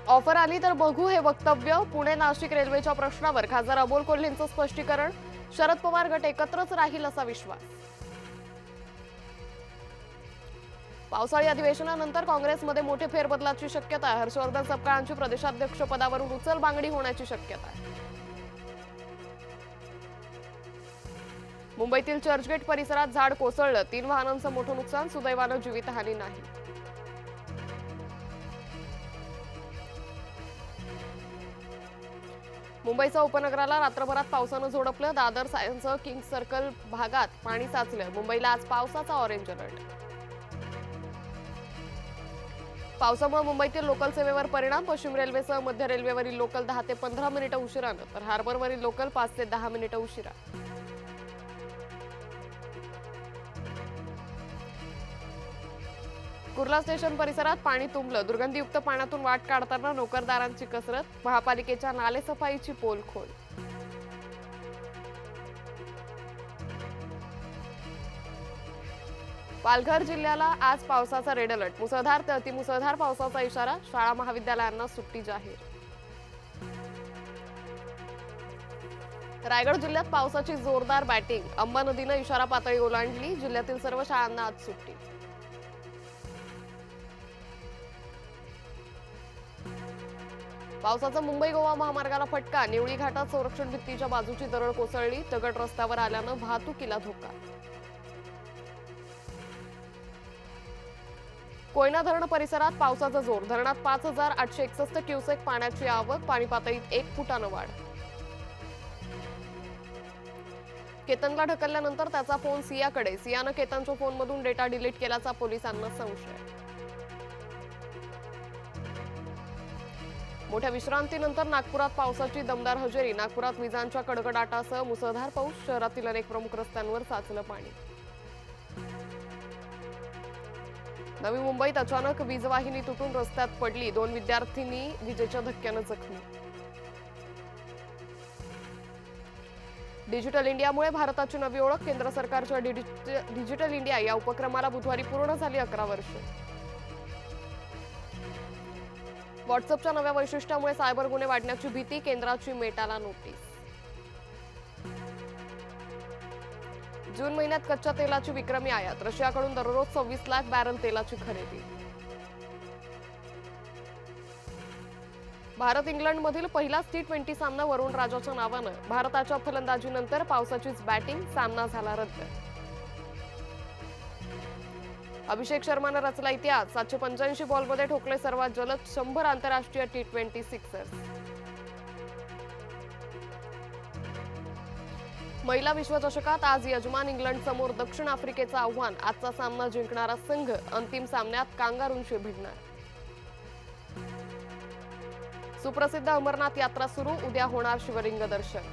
Offer आली तर बघू हे वक्तव्य. पुणे नाशिक रेल्वेच्या प्रश्नावर खासदार अमोल कोल्हेंचं स्पष्टीकरण. शरद पवार गट एकत्रच राहील असा विश्वास. पावसाळी अधिवेशनानंतर काँग्रेसमध्ये मोठे फेरबदलाची शक्यता. हर्षवर्धन सपकाळांची प्रदेशाध्यक्षपदावरून उचलबांगडी होण्याची शक्यता. मुंबईतील चर्चगेट परिसरात झाड कोसळलं. 3 वाहनांचं मोठं नुकसान. सुदैवानं जीवितहानी नाही. मुंबईच्या उपनगराला रात्रभरात पावसानं झोडपलं. दादर सायन्ससह किंग सर्कल भागात पाणी साचलं. मुंबईला आज पावसाचा ऑरेंज अलर्ट. पावसामुळे मुंबईतील लोकल सेवेवर परिणाम. पश्चिम रेल्वेसह मध्य रेल्वेवरील लोकल 10 ते 15 मिनिटं उशिरानं, तर हार्बरवरील लोकल 5 ते 10 मिनिटं उशिरा. कुर्ला स्टेशन परिसरात पाणी तुंबलं. दुर्गंधीयुक्त पाण्यातून वाट काढताना नोकरदारांची कसरत. महापालिकेच्या नालेसफाईची पोलखोल. पालघर जिल्ह्याला आज पावसाचा रेड अलर्ट. मुसळधार ते अतिमुसळधार पावसाचा इशारा. शाळा महाविद्यालयांना सुट्टी जाहीर. रायगड जिल्ह्यात पावसाची जोरदार बॅटिंग. अंबा नदीनं इशारा पातळी ओलांडली. जिल्ह्यातील सर्व शाळांना आज सुट्टी. पावसाचा मुंबई गोवा महामार्गाला फटका. निवळी घाटात संरक्षण भित्तीच्या बाजूची दरड कोसळली. दगड रस्त्यावर आल्यानं वाहतुकीला धोका. कोयना धरण परिसरात पावसाचा जोर. धरणात 5861 क्युसेक पाण्याची आवक. पाणी पातळीत 1 फुटानं वाढ. केतनला ढकलल्यानंतर त्याचा फोन सियाकडे. सियानं केतनच्या फोनमधून डेटा डिलीट केल्याचा पोलिसांना संशय. मोठ्या विश्रांतीनंतर नागपुरात पावसाची दमदार हजेरी. नागपुरात विजांच्या कडकडाटासह मुसळधार पाऊस. शहरातील अनेक प्रमुख रस्त्यांवर साचलं पाणी. नवी मुंबईत अचानक वीजवाहिनी तुटून रस्त्यात पडली. 2 विद्यार्थिनी विजेच्या धक्क्यानं जखमी. डिजिटल इंडियामुळे भारताची नवी ओळख. केंद्र सरकारच्या डिजिटल इंडिया या उपक्रमाला बुधवारी पूर्ण झाली 11 वर्ष. व्हॉट्सअपच्या नव्या वैशिष्ट्यामुळे सायबर गुन्हे वाढण्याची भीती. केंद्राची मेटाला नोटीस. जून महिन्यात कच्च्या तेलाची विक्रमी आयात. रशियाकडून दररोज 26 लाख बॅरल तेलाची खरेदी. भारत इंग्लंडमधील पहिलाच T20 सामना वरुण राजाच्या नावानं. भारताच्या फलंदाजीनंतर पावसाचीच बॅटिंग. सामना झाला रद्द. अभिषेक शर्मानं रचला इतिहास. 785 बॉलमध्ये ठोकले सर्वात जलद 100 आंतरराष्ट्रीय T20 सिक्सर्स. महिला विश्वचषकात आज यजमान इंग्लंड समोर दक्षिण आफ्रिकेचं आव्हान. आजचा सामना जिंकणारा संघ अंतिम सामन्यात कांगारूंशी भिडणार. सुप्रसिद्ध अमरनाथ यात्रा सुरू. उद्या होणार शिवलिंग दर्शन.